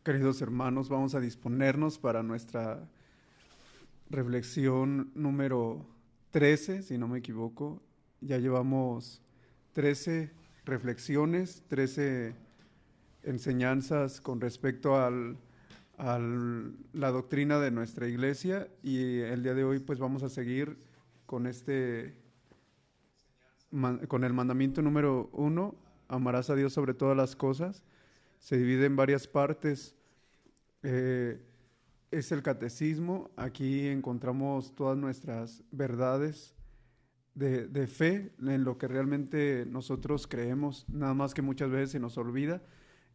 Queridos hermanos, vamos a disponernos para nuestra reflexión número 13, si no me equivoco. Ya llevamos 13 reflexiones, 13 enseñanzas con respecto a la doctrina de nuestra iglesia, y el día de hoy pues vamos a seguir con con el mandamiento número 1: amarás a Dios sobre todas las cosas. Se divide en varias partes. Eh, es el catecismo. Aquí encontramos todas nuestras verdades de fe, en lo que realmente nosotros creemos, nada más que muchas veces se nos olvida.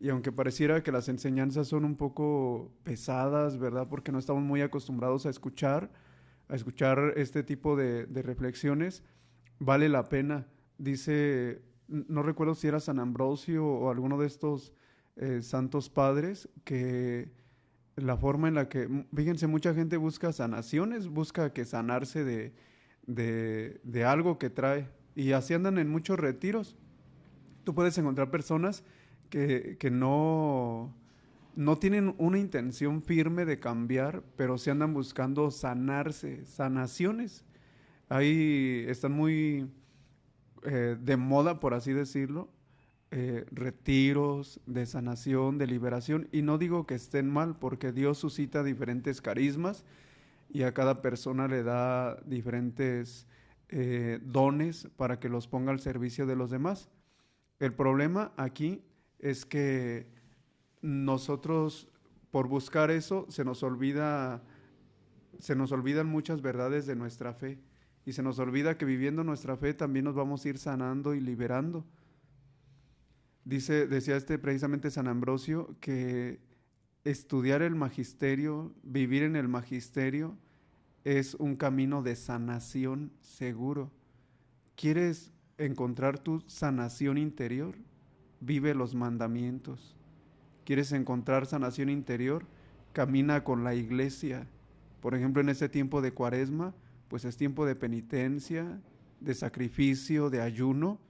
Y aunque pareciera que las enseñanzas son un poco pesadas, ¿verdad? Porque no estamos muy acostumbrados a escuchar este tipo de reflexiones, vale la pena. Dice, no recuerdo si era San Ambrosio o alguno de estos santos padres, que la forma en la que, fíjense, mucha gente busca sanaciones, busca que sanarse de algo que trae, y así andan en muchos retiros. Tú puedes encontrar personas que no tienen una intención firme de cambiar, pero se andan buscando sanarse, sanaciones. Ahí están muy de moda, por así decirlo, retiros de sanación, de liberación, y no digo que estén mal, porque Dios suscita diferentes carismas y a cada persona le da diferentes dones para que los ponga al servicio de los demás. El problema aquí es que nosotros, por buscar eso, se nos olvidan muchas verdades de nuestra fe, y se nos olvida que viviendo nuestra fe también nos vamos a ir sanando y liberando. Decía precisamente San Ambrosio, que estudiar el magisterio, vivir en el magisterio, es un camino de sanación seguro. ¿Quieres encontrar tu sanación interior? Vive los mandamientos. ¿Quieres encontrar sanación interior? Camina con la iglesia. Por ejemplo, en este tiempo de Cuaresma, pues es tiempo de penitencia, de sacrificio, de ayuno.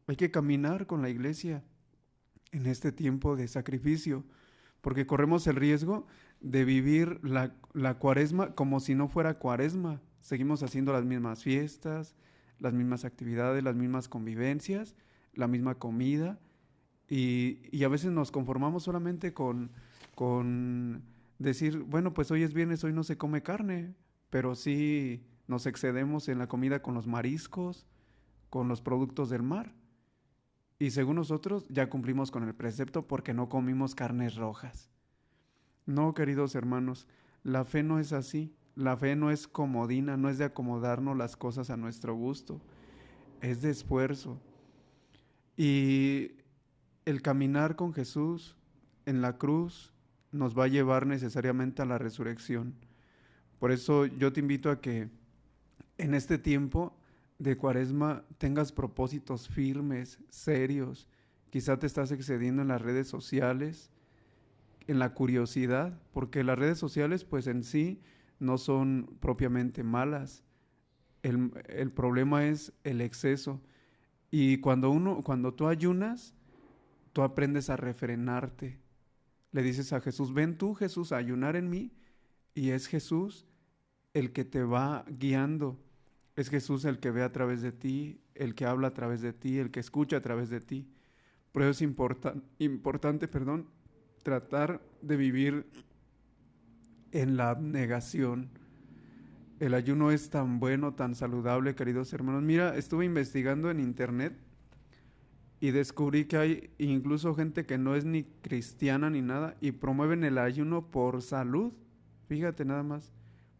Hay que caminar con la iglesia en este tiempo de sacrificio, porque corremos el riesgo de vivir la Cuaresma como si no fuera Cuaresma. Seguimos haciendo las mismas fiestas, las mismas actividades, las mismas convivencias, la misma comida, y a veces nos conformamos solamente con decir, bueno, pues hoy es viernes, hoy no se come carne, pero sí nos excedemos en la comida con los mariscos, con los productos del mar. Y según nosotros ya cumplimos con el precepto porque no comimos carnes rojas. No, queridos hermanos, la fe no es así. La fe no es comodina, no es de acomodarnos las cosas a nuestro gusto. Es de esfuerzo. Y el caminar con Jesús en la cruz nos va a llevar necesariamente a la resurrección. Por eso yo te invito a que en este tiempo de Cuaresma tengas propósitos firmes, serios. Quizá te estás excediendo en las redes sociales, en la curiosidad, porque las redes sociales pues en sí no son propiamente malas. El problema es el exceso. Y cuando tú ayunas, tú aprendes a refrenarte. Le dices a Jesús, ven tú, Jesús, a ayunar en mí, y es Jesús el que te va guiando. Es Jesús el que ve a través de ti, el que habla a través de ti, el que escucha a través de ti. Por eso es importante, tratar de vivir en la abnegación. El ayuno es tan bueno, tan saludable, queridos hermanos. Mira, estuve investigando en internet y descubrí que hay incluso gente que no es ni cristiana ni nada y promueven el ayuno por salud. Fíjate nada más,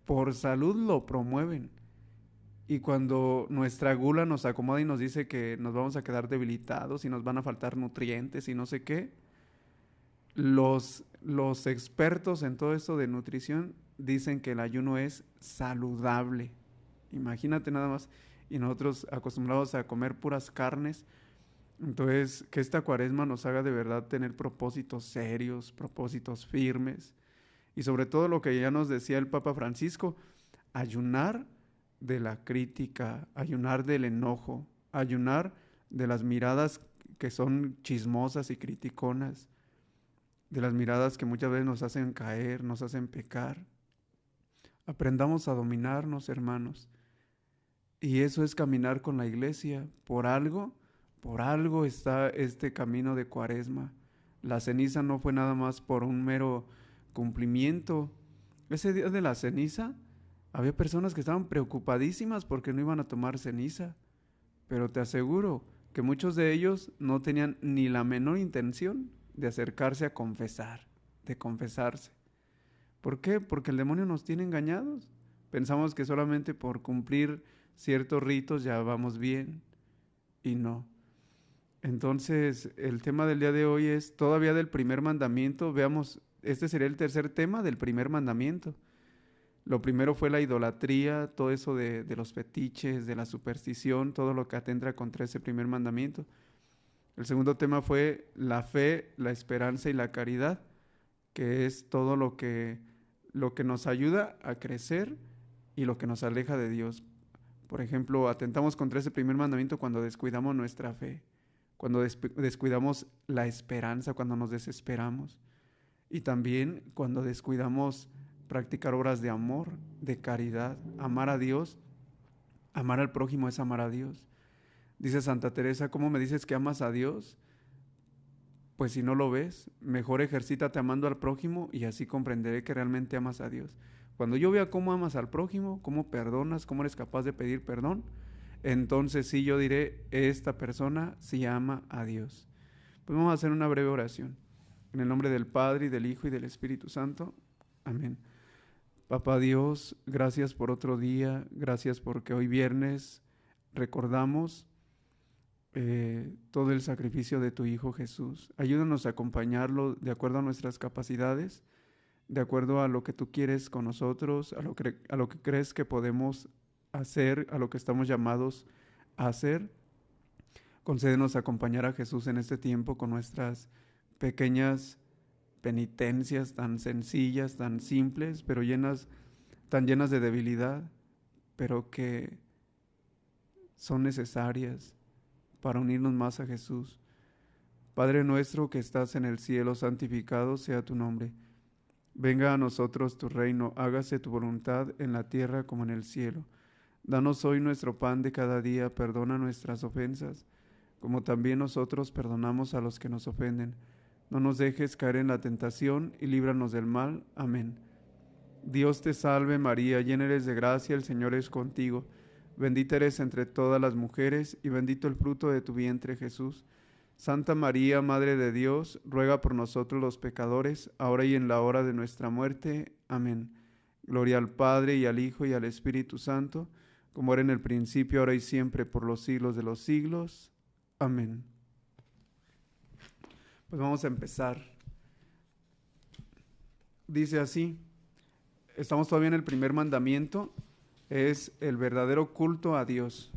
por salud lo promueven. Y cuando nuestra gula nos acomoda y nos dice que nos vamos a quedar debilitados y nos van a faltar nutrientes y no sé qué, los expertos en todo esto de nutrición dicen que el ayuno es saludable. Imagínate nada más. Y nosotros acostumbrados a comer puras carnes. Entonces, que esta Cuaresma nos haga de verdad tener propósitos serios, propósitos firmes. Y sobre todo lo que ya nos decía el Papa Francisco, ayunar de la crítica, ayunar del enojo, ayunar de las miradas que son chismosas y criticonas. de las miradas que muchas veces nos hacen caer, nos hacen pecar. Aprendamos a dominarnos, hermanos. Y eso es caminar con la iglesia. Por algo está este camino de Cuaresma. La ceniza no fue nada más por un mero cumplimiento. Ese día de la ceniza había personas que estaban preocupadísimas porque no iban a tomar ceniza. Pero te aseguro que muchos de ellos no tenían ni la menor intención de acercarse a confesar, de confesarse. ¿Por qué? Porque el demonio nos tiene engañados. Pensamos que solamente por cumplir ciertos ritos ya vamos bien, y no. Entonces, el tema del día de hoy es todavía del primer mandamiento. Veamos, este sería el tercer tema del primer mandamiento. Lo primero fue la idolatría, todo eso de los fetiches, de la superstición, todo lo que atenta contra ese primer mandamiento. El segundo tema fue la fe, la esperanza y la caridad, que es todo lo que nos ayuda a crecer y lo que nos aleja de Dios. Por ejemplo, atentamos contra ese primer mandamiento cuando descuidamos nuestra fe, cuando descuidamos la esperanza, cuando nos desesperamos, y también cuando descuidamos practicar obras de amor, de caridad. Amar a Dios, amar al prójimo es amar a Dios. Dice Santa Teresa, ¿cómo me dices que amas a Dios? Pues si no lo ves, mejor ejercítate amando al prójimo y así comprenderé que realmente amas a Dios. Cuando yo vea cómo amas al prójimo, cómo perdonas, cómo eres capaz de pedir perdón, entonces sí yo diré, esta persona sí ama a Dios. Pues vamos a hacer una breve oración. En el nombre del Padre, y del Hijo, y del Espíritu Santo. Amén. Papá Dios, gracias por otro día, gracias porque hoy viernes recordamos todo el sacrificio de tu Hijo Jesús. Ayúdanos a acompañarlo de acuerdo a nuestras capacidades, de acuerdo a lo que tú quieres con nosotros, a lo que crees que podemos hacer, a lo que estamos llamados a hacer. Concédenos acompañar a Jesús en este tiempo con nuestras pequeñas penitencias tan sencillas, tan simples, pero tan llenas de debilidad, pero que son necesarias para unirnos más a Jesús. Padre nuestro que estás en el cielo, santificado sea tu nombre. Venga a nosotros tu reino, hágase tu voluntad en la tierra como en el cielo. Danos hoy nuestro pan de cada día, perdona nuestras ofensas, como también nosotros perdonamos a los que nos ofenden. No nos dejes caer en la tentación y líbranos del mal. Amén. Dios te salve María, llena eres de gracia, el Señor es contigo. Bendita eres entre todas las mujeres y bendito el fruto de tu vientre Jesús. Santa María, Madre de Dios, ruega por nosotros los pecadores, ahora y en la hora de nuestra muerte. Amén. Gloria al Padre, y al Hijo, y al Espíritu Santo, como era en el principio, ahora y siempre, por los siglos de los siglos. Amén. Pues vamos a empezar. Dice así, estamos todavía en el primer mandamiento, es el verdadero culto a Dios.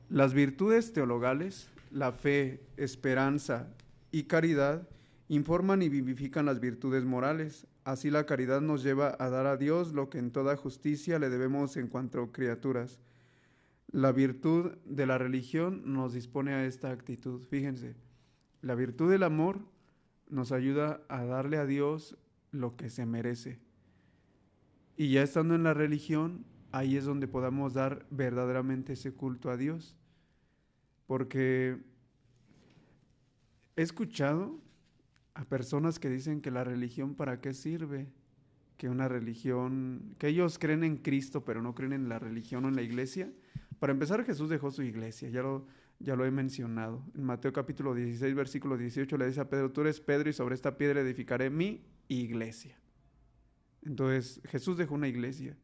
Las virtudes teologales, la fe, esperanza y caridad, informan y vivifican las virtudes morales. Así la caridad nos lleva a dar a Dios lo que en toda justicia le debemos en cuanto a criaturas. La virtud de la religión nos dispone a esta actitud. Fíjense, la virtud del amor nos ayuda a darle a Dios lo que se merece. Y ya estando en la religión, ahí es donde podamos dar verdaderamente ese culto a Dios. Porque he escuchado a personas que dicen que la religión para qué sirve, que una religión, que ellos creen en Cristo pero no creen en la religión o en la iglesia. Para empezar, Jesús dejó su iglesia, ya lo he mencionado. En Mateo capítulo 16, versículo 18 le dice a Pedro, tú eres Pedro y sobre esta piedra edificaré mi iglesia. Entonces Jesús dejó una iglesia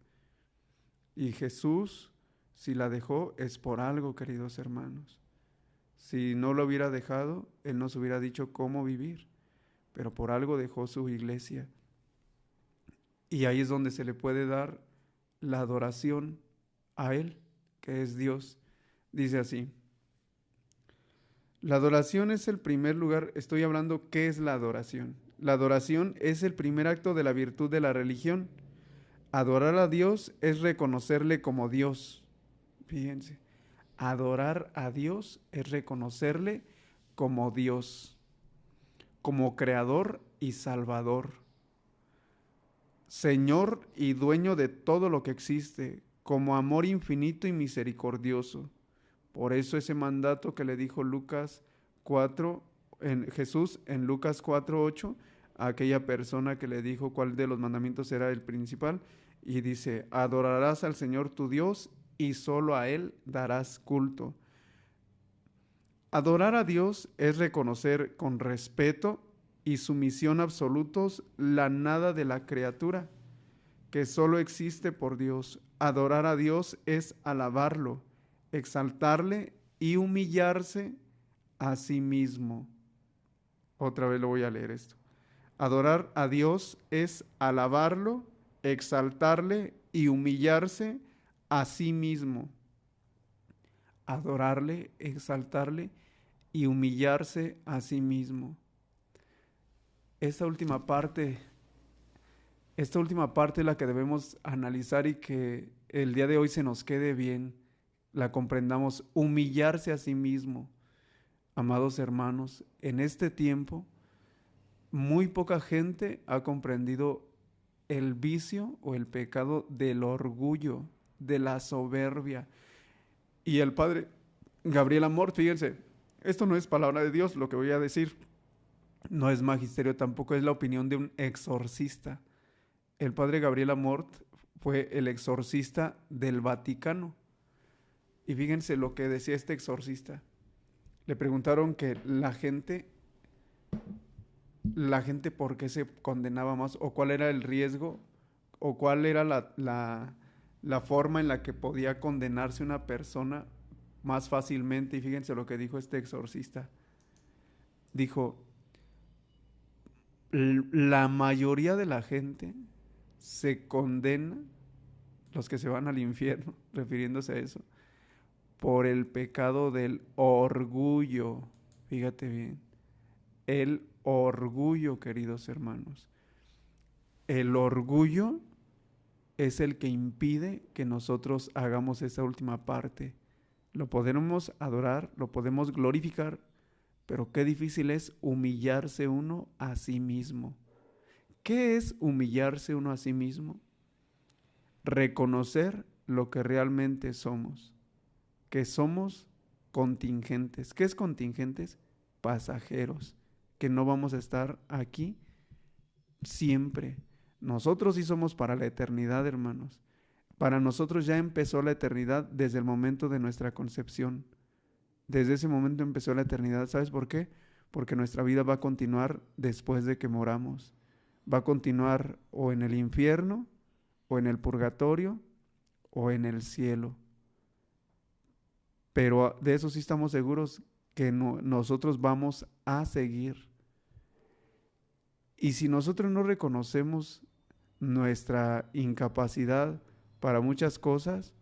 y Jesús, si la dejó, es por algo, queridos hermanos. Si no lo hubiera dejado, Él nos hubiera dicho cómo vivir, pero por algo dejó su iglesia. Y ahí es donde se le puede dar la adoración a Él, que es Dios. Dice así, la adoración es el primer lugar, estoy hablando, ¿qué es la adoración? La adoración es el primer acto de la virtud de la religión. Adorar a Dios es reconocerle como Dios. Fíjense, adorar a Dios es reconocerle como Dios. como Creador y Salvador, Señor y dueño de todo lo que existe, como amor infinito y misericordioso. Por eso ese mandato que le dijo Lucas 4, Jesús en Lucas 4:8, a aquella persona que le dijo cuál de los mandamientos era el principal, y dice, adorarás al Señor tu Dios y solo a Él darás culto. Adorar a Dios es reconocer con respeto y sumisión absolutos la nada de la criatura, que solo existe por Dios. Adorar a Dios es alabarlo, exaltarle y humillarse a sí mismo. Otra vez lo voy a leer esto. Adorar a Dios es alabarlo, exaltarle y humillarse a sí mismo. Adorarle, exaltarle y humillarse a sí mismo. Esta última parte es la que debemos analizar y que el día de hoy se nos quede bien, la comprendamos, humillarse a sí mismo. Amados hermanos, en este tiempo muy poca gente ha comprendido el vicio o el pecado del orgullo, de la soberbia. Y el padre Gabriel Amort, fíjense, esto no es palabra de Dios, lo que voy a decir, no es magisterio, tampoco es la opinión de un exorcista. El padre Gabriel Amort fue el exorcista del Vaticano. Y fíjense lo que decía este exorcista. Le preguntaron que la gente por qué se condenaba más, o cuál era el riesgo, o cuál era la forma en la que podía condenarse una persona más fácilmente. Y fíjense lo que dijo este exorcista. Dijo, la mayoría de la gente se condena, los que se van al infierno, refiriéndose a eso, por el pecado del orgullo. Fíjate bien, el orgullo, queridos hermanos. El orgullo es el que impide que nosotros hagamos esa última parte. Lo podemos adorar, lo podemos glorificar, pero qué difícil es humillarse uno a sí mismo. ¿Qué es humillarse uno a sí mismo? Reconocer lo que realmente somos, que somos contingentes. ¿Qué es contingentes? Pasajeros, que no vamos a estar aquí siempre. Nosotros sí somos para la eternidad, hermanos. Para nosotros ya empezó la eternidad desde el momento de nuestra concepción. Desde ese momento empezó la eternidad. ¿Sabes por qué? Porque nuestra vida va a continuar después de que moramos. Va a continuar o en el infierno, o en el purgatorio, o en el cielo. Pero de eso sí estamos seguros, que nosotros vamos a seguir. Y si nosotros no reconocemos nuestra incapacidad para muchas cosas,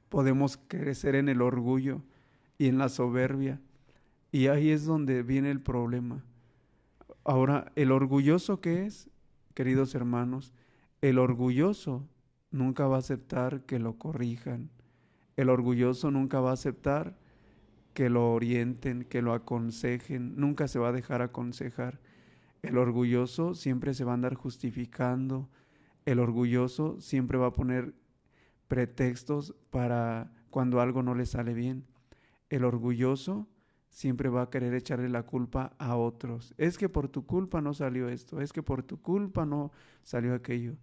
podemos crecer en el orgullo y en la soberbia. Y ahí es donde viene el problema. Ahora, ¿el orgulloso qué es? Queridos hermanos, el orgulloso nunca va a aceptar que lo corrijan. El orgulloso nunca va a aceptar que lo orienten, que lo aconsejen. Nunca se va a dejar aconsejar. El orgulloso siempre se va a andar justificando. El orgulloso siempre va a poner pretextos para cuando algo no le sale bien. El orgulloso siempre va a querer echarle la culpa a otros. Es que por tu culpa no salió esto, es que por tu culpa no salió aquello.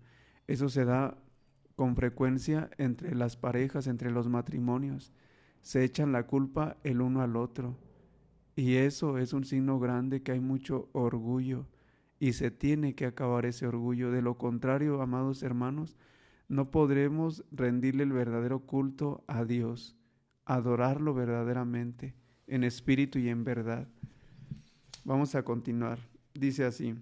Eso se da con frecuencia entre las parejas, entre los matrimonios. Se echan la culpa el uno al otro. Y eso es un signo grande que hay mucho orgullo. Y se tiene que acabar ese orgullo. De lo contrario, amados hermanos, no podremos rendirle el verdadero culto a Dios, adorarlo verdaderamente, en espíritu y en verdad. Vamos a continuar. Dice así: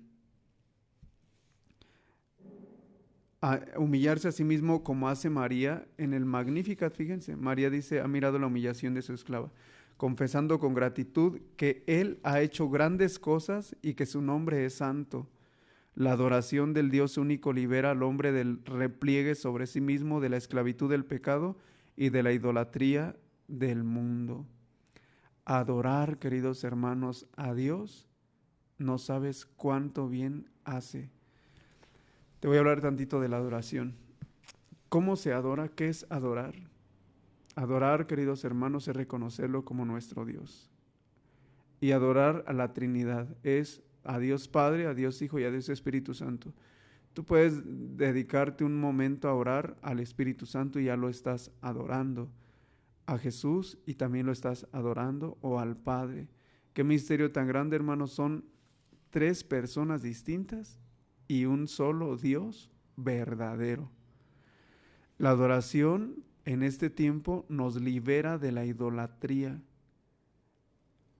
a humillarse a sí mismo como hace María en el Magnificat. Fíjense, María dice, ha mirado la humillación de su esclava, confesando con gratitud que Él ha hecho grandes cosas y que su nombre es santo. La adoración del Dios único libera al hombre del repliegue sobre sí mismo, de la esclavitud del pecado y de la idolatría del mundo. Adorar, queridos hermanos, a Dios no sabes cuánto bien hace. Te voy a hablar tantito de la adoración. ¿Cómo se adora? ¿Qué es adorar? Adorar, queridos hermanos, es reconocerlo como nuestro Dios. Y adorar a la Trinidad es a Dios Padre, a Dios Hijo y a Dios Espíritu Santo. Tú puedes dedicarte un momento a orar al Espíritu Santo y ya lo estás adorando. A Jesús y también lo estás adorando, o al Padre. Qué misterio tan grande, hermanos. Son tres personas distintas y un solo Dios verdadero. La adoración en este tiempo nos libera de la idolatría.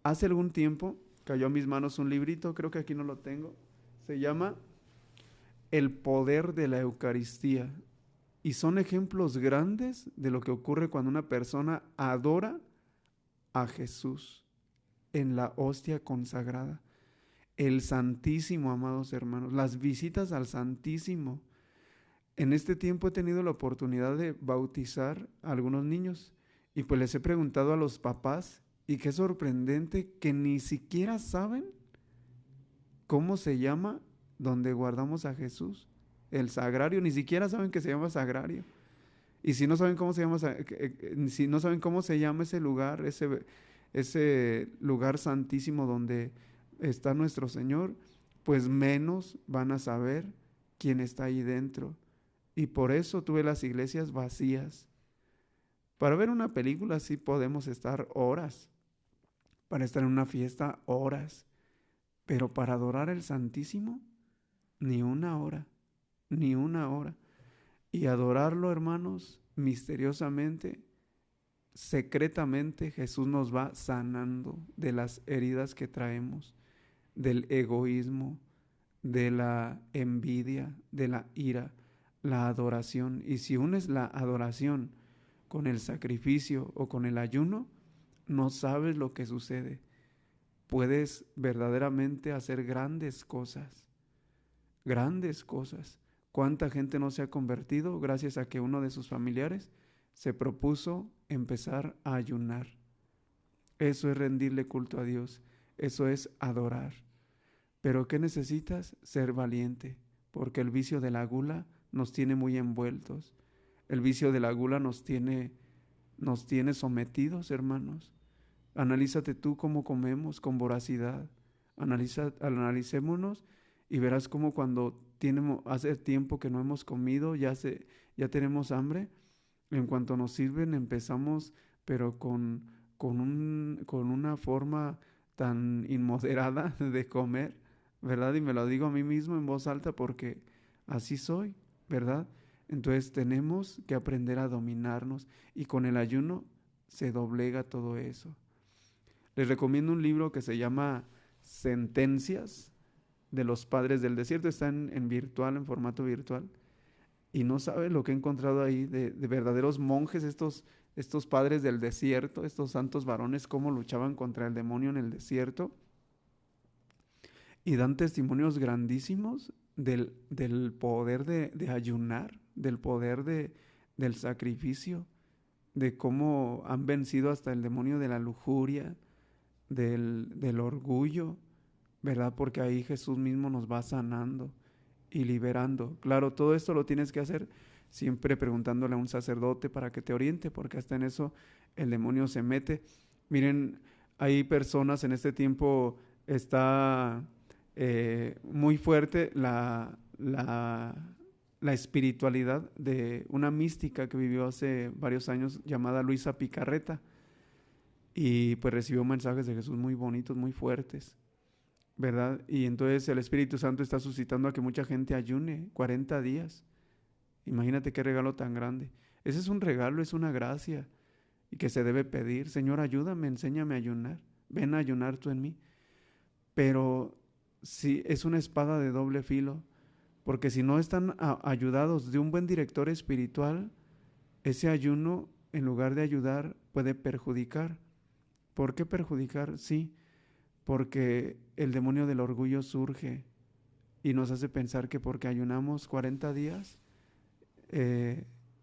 Hace algún tiempo cayó a mis manos un librito, creo que aquí no lo tengo. Se llama El poder de la Eucaristía. Y son ejemplos grandes de lo que ocurre cuando una persona adora a Jesús en la hostia consagrada. El Santísimo, amados hermanos, las visitas al Santísimo. En este tiempo he tenido la oportunidad de bautizar a algunos niños y pues les he preguntado a los papás y qué sorprendente que ni siquiera saben cómo se llama donde guardamos a Jesús. El sagrario, ni siquiera saben que se llama sagrario. Y si no saben cómo se llama, si no saben cómo se llama ese lugar, ese lugar santísimo donde está nuestro Señor, pues menos van a saber quién está ahí dentro. Y por eso tuve las iglesias vacías. Para ver una película sí podemos estar horas, para estar en una fiesta horas, pero para adorar al Santísimo, ni una hora, ni una hora. Y adorarlo, hermanos, misteriosamente, secretamente, Jesús nos va sanando de las heridas que traemos, del egoísmo, de la envidia, de la ira, la adoración. Y si unes la adoración con el sacrificio o con el ayuno, no sabes lo que sucede. Puedes verdaderamente hacer grandes cosas, grandes cosas. ¿Cuánta gente no se ha convertido gracias a que uno de sus familiares se propuso empezar a ayunar? Eso es rendirle culto a Dios, eso es adorar. Pero ¿qué necesitas? Ser valiente, porque el vicio de la gula nos tiene muy envueltos. El vicio de la gula nos tiene sometidos, hermanos. Analízate tú cómo comemos con voracidad. Analicémonos y verás cómo cuando hace tiempo que no hemos comido, ya tenemos hambre. En cuanto nos sirven, empezamos, pero con una forma tan inmoderada de comer, ¿verdad? Y me lo digo a mí mismo en voz alta porque así soy, ¿verdad? Entonces tenemos que aprender a dominarnos y con el ayuno se doblega todo eso. Les recomiendo un libro que se llama Sentencias de los Padres del Desierto. Está en virtual, en formato virtual. Y no sabe lo que he encontrado ahí de verdaderos monjes, estos padres del desierto, estos santos varones, cómo luchaban contra el demonio en el desierto. Y dan testimonios grandísimos del poder de ayunar, del poder del sacrificio, de cómo han vencido hasta el demonio de la lujuria, del orgullo, ¿verdad? Porque ahí Jesús mismo nos va sanando y liberando. Claro, todo esto lo tienes que hacer siempre preguntándole a un sacerdote para que te oriente, porque hasta en eso el demonio se mete. Miren, hay personas en este tiempo, está muy fuerte la espiritualidad de una mística que vivió hace varios años llamada Luisa Picarreta. Y pues recibió mensajes de Jesús muy bonitos, muy fuertes, ¿verdad? Y entonces el Espíritu Santo está suscitando a que mucha gente ayune 40 días. Imagínate qué regalo tan grande. Ese es un regalo, es una gracia y que se debe pedir. Señor, ayúdame, enséñame a ayunar. Ven a ayunar tú en mí. Pero sí, es una espada de doble filo, porque si no están ayudados de un buen director espiritual, ese ayuno, en lugar de ayudar, puede perjudicar. ¿Por qué perjudicar? Sí, porque el demonio del orgullo surge y nos hace pensar que porque ayunamos 40 días,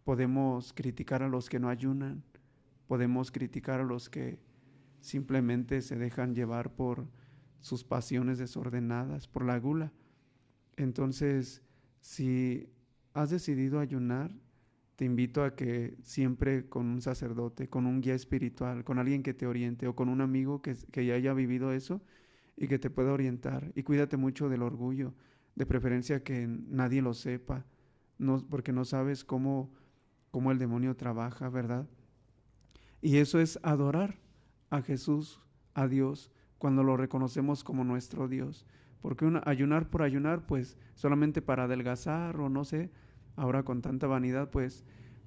podemos criticar a los que no ayunan, podemos criticar a los que simplemente se dejan llevar sus pasiones desordenadas, por la gula. Entonces, si has decidido ayunar, te invito a que siempre con un sacerdote, con un guía espiritual, con alguien que te oriente o con un amigo que ya haya vivido eso y que te pueda orientar. Y cuídate mucho del orgullo, de preferencia que nadie lo sepa, no, porque no sabes cómo el demonio trabaja, ¿verdad? Y eso es adorar a Jesús, a Dios, cuando lo reconocemos como nuestro Dios. Porque ayunar por ayunar, pues solamente para adelgazar o no sé, ahora con tanta vanidad, pues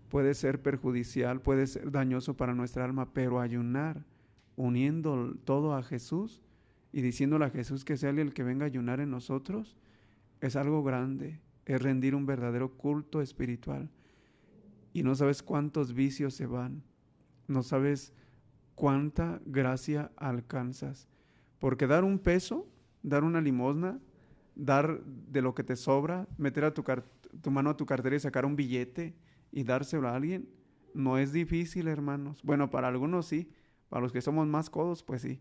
puede ser perjudicial, puede ser dañoso para nuestra alma, pero ayunar, uniendo todo a Jesús y diciéndole a Jesús que sea Él el que venga a ayunar en nosotros, es algo grande, es rendir un verdadero culto espiritual. Y no sabes cuántos vicios se van, no sabes cuánta gracia alcanzas. Porque dar un peso, dar una limosna, dar de lo que te sobra, meter tu mano a tu cartera y sacar un billete y dárselo a alguien, no es difícil, hermanos. Bueno, para algunos sí, para los que somos más codos, pues sí.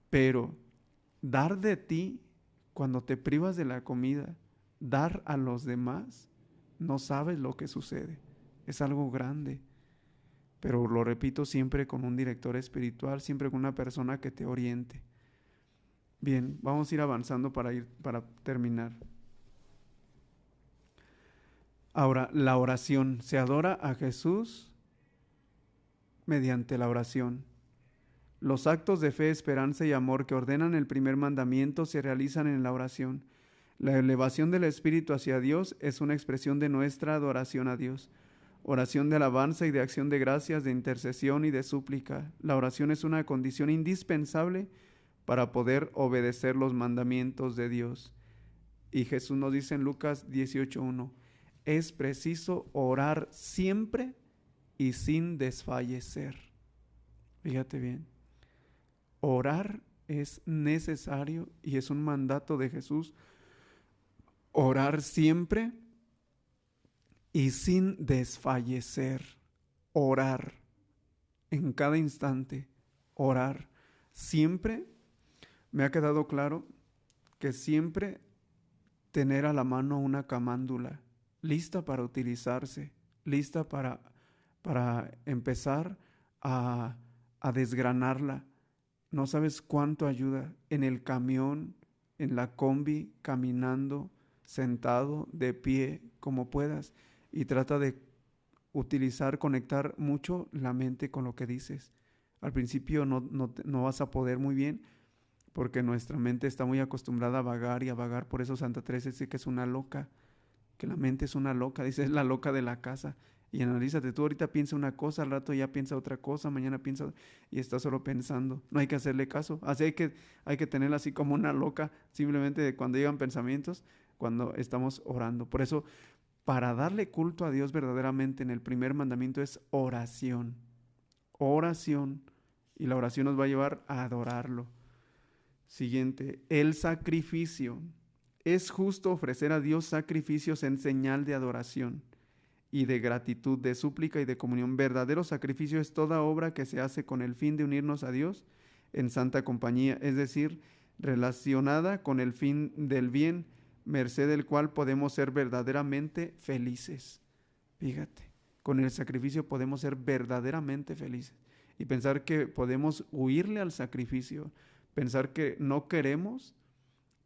Pero dar de ti cuando te privas de la comida, dar a los demás, no sabes lo que sucede. Es algo grande. Pero lo repito, siempre con un director espiritual, siempre con una persona que te oriente. Bien, vamos a ir avanzando para terminar. Ahora, la oración. Se adora a Jesús mediante la oración. Los actos de fe, esperanza y amor que ordenan el primer mandamiento se realizan en la oración. La elevación del espíritu hacia Dios es una expresión de nuestra adoración a Dios. Oración de alabanza y de acción de gracias, de intercesión y de súplica. La oración es una condición indispensable para poder obedecer los mandamientos de Dios. Y Jesús nos dice en Lucas 18:1, es preciso orar siempre y sin desfallecer. Fíjate bien, orar es necesario y es un mandato de Jesús. Orar siempre y sin desfallecer. Orar en cada instante. Orar siempre. Me ha quedado claro que siempre tener a la mano una camándula lista para utilizarse, lista para empezar a desgranarla. No sabes cuánto ayuda en el camión, en la combi, caminando, sentado, de pie, como puedas. Y trata de conectar mucho la mente con lo que dices. Al principio no vas a poder muy bien porque nuestra mente está muy acostumbrada a vagar y a vagar. Por eso Santa Teresa dice que es una loca, que la mente es una loca, dice es la loca de la casa. Y analízate, tú ahorita piensa una cosa, al rato ya piensa otra cosa, mañana piensa y está solo pensando. No hay que hacerle caso. Así hay que tenerla así como una loca, simplemente cuando llegan pensamientos, cuando estamos orando. Por eso, para darle culto a Dios verdaderamente en el primer mandamiento es oración. Oración. Y la oración nos va a llevar a adorarlo. Siguiente, el sacrificio. Es justo ofrecer a Dios sacrificios en señal de adoración y de gratitud, de súplica y de comunión. Verdadero sacrificio es toda obra que se hace con el fin de unirnos a Dios en santa compañía, es decir, relacionada con el fin del bien, merced del cual podemos ser verdaderamente felices. Fíjate, con el sacrificio podemos ser verdaderamente felices. Y pensar que podemos huirle al sacrificio, pensar que no queremos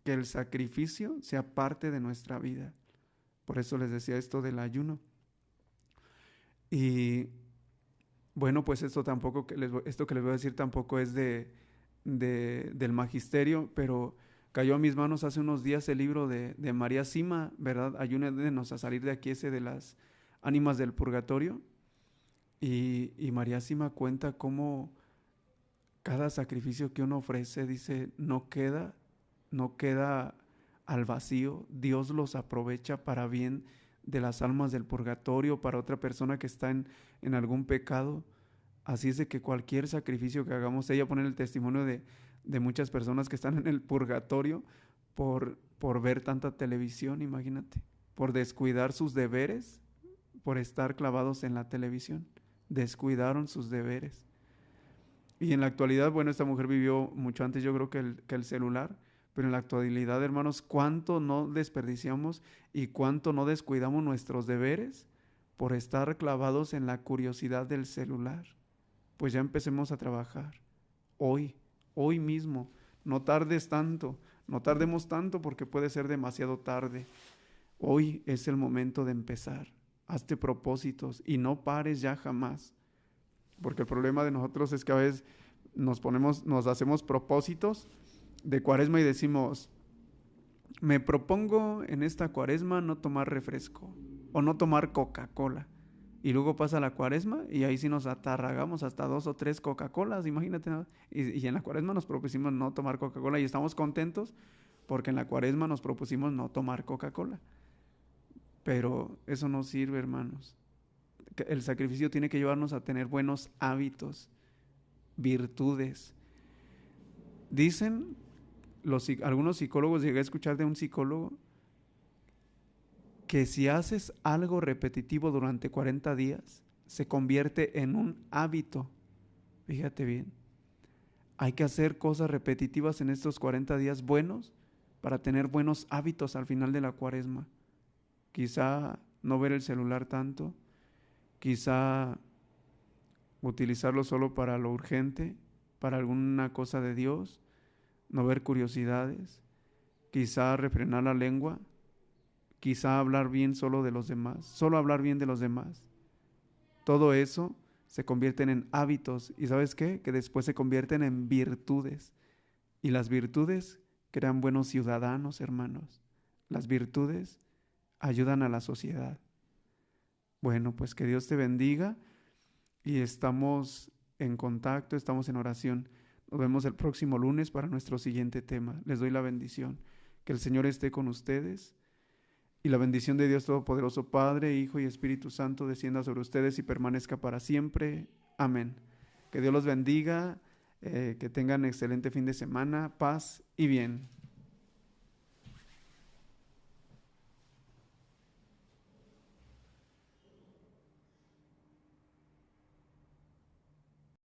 que el sacrificio sea parte de nuestra vida. Por eso les decía esto del ayuno. Y bueno, pues esto que les voy a decir tampoco es del magisterio, pero cayó a mis manos hace unos días el libro de María Sima, ¿verdad? Ayúdenos a salir de aquí, ese de las ánimas del purgatorio. Y María Sima cuenta cómo cada sacrificio que uno ofrece, dice, no queda al vacío. Dios los aprovecha para bien de las almas del purgatorio, para otra persona que está en algún pecado. Así es de que cualquier sacrificio que hagamos, ella pone el testimonio de muchas personas que están en el purgatorio por ver tanta televisión, imagínate, por descuidar sus deberes, por estar clavados en la televisión, descuidaron sus deberes. Y en la actualidad, bueno, esta mujer vivió mucho antes, yo creo que el celular, pero en la actualidad, hermanos, ¿cuánto no desperdiciamos y cuánto no descuidamos nuestros deberes por estar clavados en la curiosidad del celular? Pues ya empecemos a trabajar. Hoy, hoy mismo. No tardes tanto, no tardemos tanto porque puede ser demasiado tarde. Hoy es el momento de empezar. Hazte propósitos y no pares ya jamás. Porque el problema de nosotros es que a veces nos hacemos propósitos de cuaresma y decimos, me propongo en esta cuaresma no tomar refresco o no tomar Coca-Cola. Y luego pasa la cuaresma y ahí sí nos atarragamos hasta 2 o 3 Coca-Colas, imagínate. ¿No? Y en la cuaresma nos propusimos no tomar Coca-Cola y estamos contentos porque en la cuaresma nos propusimos no tomar Coca-Cola. Pero eso no sirve, hermanos. El sacrificio tiene que llevarnos a tener buenos hábitos, virtudes. Dicen algunos psicólogos, llegué a escuchar de un psicólogo, que si haces algo repetitivo durante 40 días, se convierte en un hábito. Fíjate bien, hay que hacer cosas repetitivas en estos 40 días buenos para tener buenos hábitos al final de la cuaresma. Quizá no ver el celular tanto, quizá utilizarlo solo para lo urgente, para alguna cosa de Dios, no ver curiosidades, quizá refrenar la lengua, quizá hablar bien solo de los demás, solo hablar bien de los demás. Todo eso se convierten en hábitos y ¿sabes qué? Que después se convierten en virtudes. Y las virtudes crean buenos ciudadanos, hermanos. Las virtudes ayudan a la sociedad. Bueno, pues que Dios te bendiga y estamos en contacto, estamos en oración. Nos vemos el próximo lunes para nuestro siguiente tema. Les doy la bendición. Que el Señor esté con ustedes. Y la bendición de Dios Todopoderoso, Padre, Hijo y Espíritu Santo, descienda sobre ustedes y permanezca para siempre. Amén. Que Dios los bendiga, que tengan excelente fin de semana, paz y bien.